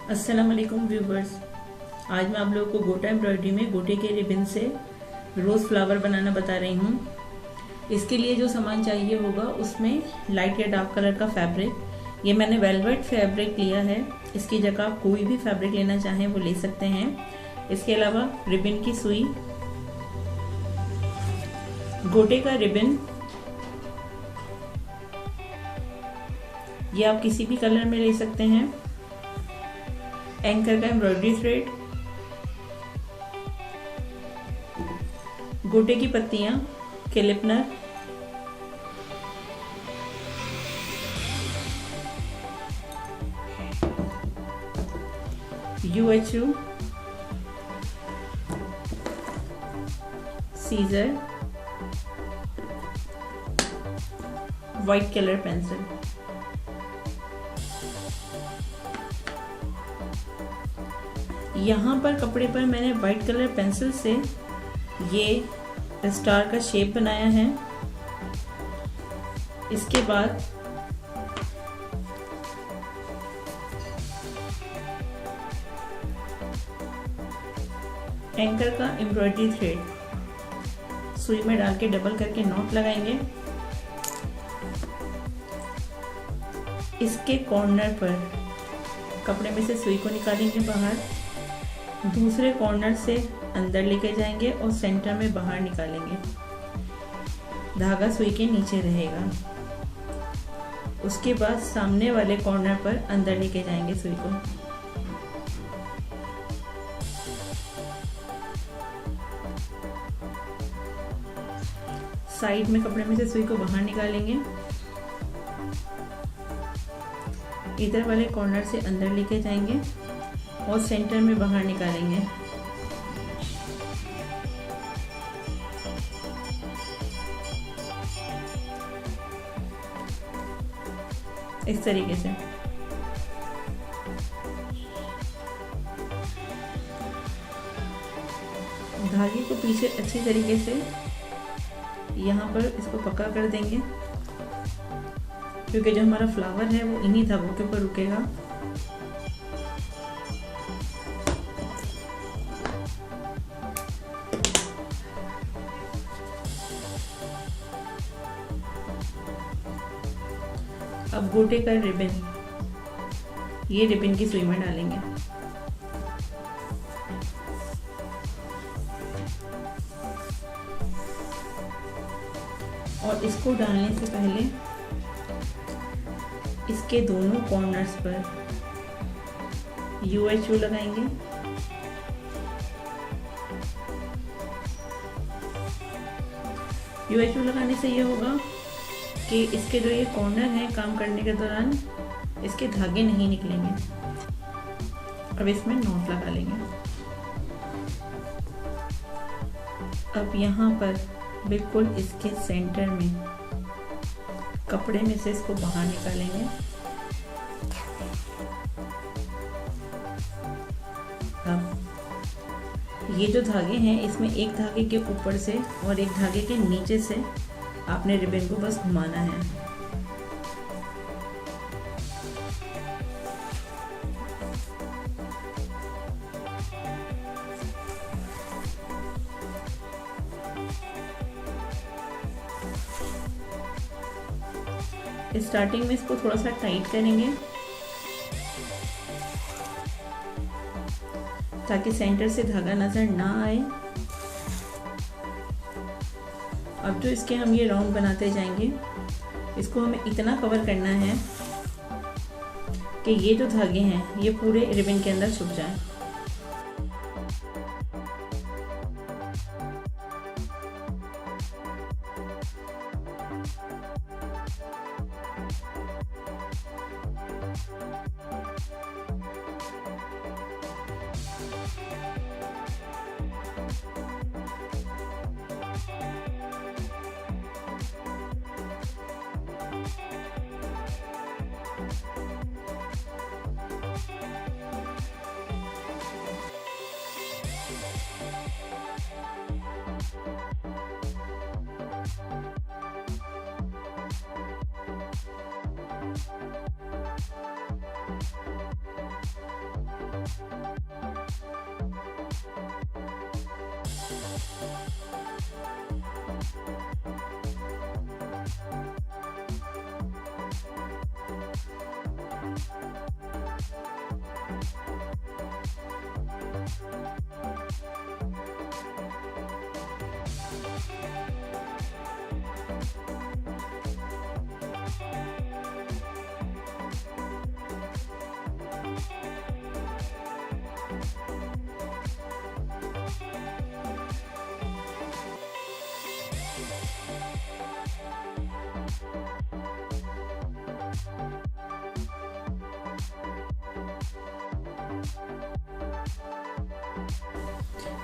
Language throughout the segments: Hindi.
अस्सलाम वालेकुम व्यूवर्स। आज मैं आप लोगों को गोटा एम्ब्रॉयडरी में गोटे के रिबन से रोज़ फ्लावर बनाना बता रही हूँ। इसके लिए जो सामान चाहिए होगा उसमें लाइट या डार्क कलर का फैब्रिक, ये मैंने वेलवेट फैब्रिक लिया है। इसकी जगह आप कोई भी फैब्रिक लेना चाहें वो ले सकते हैं। इसके अलावा रिबन की सुई, गोटे का रिबन, ये आप किसी भी कलर में ले सकते हैं, एंकर का एम्ब्रॉयडरी थ्रेड, गोटे की पत्तियां, क्लिपनर, UHU, scissor, white colour pencil. यहाँ पर कपड़े पर मैंने वाइट कलर पेंसिल से ये स्टार का शेप बनाया है। इसके बाद एंकर का एम्ब्रॉयडरी थ्रेड सुई में डाल के डबल करके नॉट लगाएंगे। इसके कॉर्नर पर कपड़े में से सुई को निकालेंगे बाहर, दूसरे कॉर्नर से अंदर लेके जाएंगे और सेंटर में बाहर निकालेंगे। धागा सुई के नीचे रहेगा। उसके बाद सामने वाले कॉर्नर पर अंदर लेके जाएंगे सुई को। साइड में कपड़े में से सुई को बाहर निकालेंगे। इधर वाले कॉर्नर से अंदर लेके जाएंगे और सेंटर में बाहर निकालेंगे। इस तरीके से धागे को पीछे अच्छी तरीके से यहाँ पर इसको पक्का कर देंगे, क्योंकि जो हमारा फ्लावर है वो इन्हीं धागों के ऊपर रुकेगा। अब गोटे का रिबन, ये रिबन की सुई में डालेंगे। और इसको डालने से पहले इसके दोनों कॉर्नर्स पर UHU लगाएंगे। UHU लगाने से ये होगा कि इसके जो ये कॉर्नर हैं काम करने के दौरान इसके धागे नहीं निकलेंगे। अब इसमें नॉट लगा लेंगे। अब यहाँ पर बिल्कुल इसके सेंटर में कपड़े में से इसको बाहर निकालेंगे। अब ये जो धागे हैं इसमें एक धागे के ऊपर से और एक धागे के नीचे से आपने रिबन को बस घुमाना है। स्टार्टिंग में इसको थोड़ा सा टाइट करेंगे ताकि सेंटर से धागा नजर ना आए। अब जो इसके हम ये राउंड बनाते जाएंगे, इसको हमें इतना कवर करना है कि ये जो धागे हैं ये पूरे रिबन के अंदर छुप जाएं।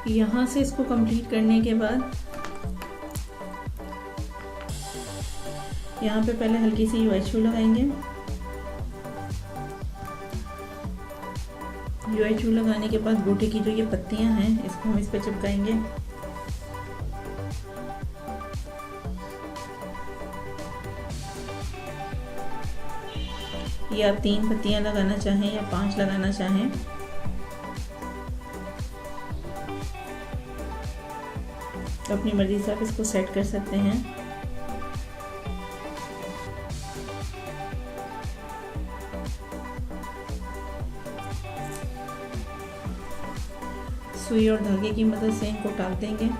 यहाँ से इसको कंप्लीट करने के बाद यहाँ पे पहले हल्की सी यूएचयू लगाएंगे। यूएचयू लगाने के बाद गोटे की जो ये पत्तियां हैं इसको हम इस पे चिपकाएंगे। ये आप 3 पत्तियां लगाना चाहें या 5 लगाना चाहें। तो अपनी मर्जी से आप इसको सेट कर सकते हैं। सुई और धागे की मदद से इनको टाक देंगे।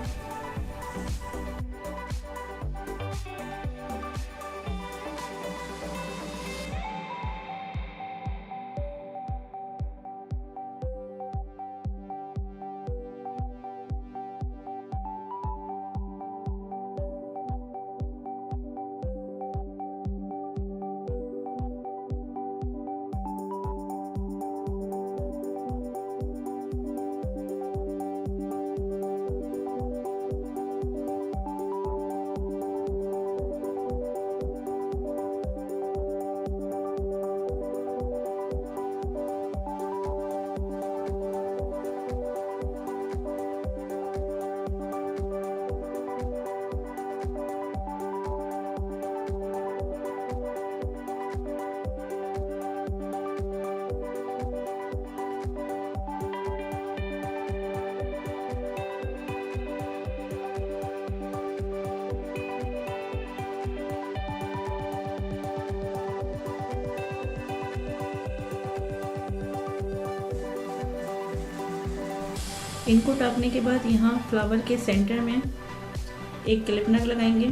इनको टाकने के बाद यहाँ फ्लावर के सेंटर में एक क्लिप नग लगाएंगे।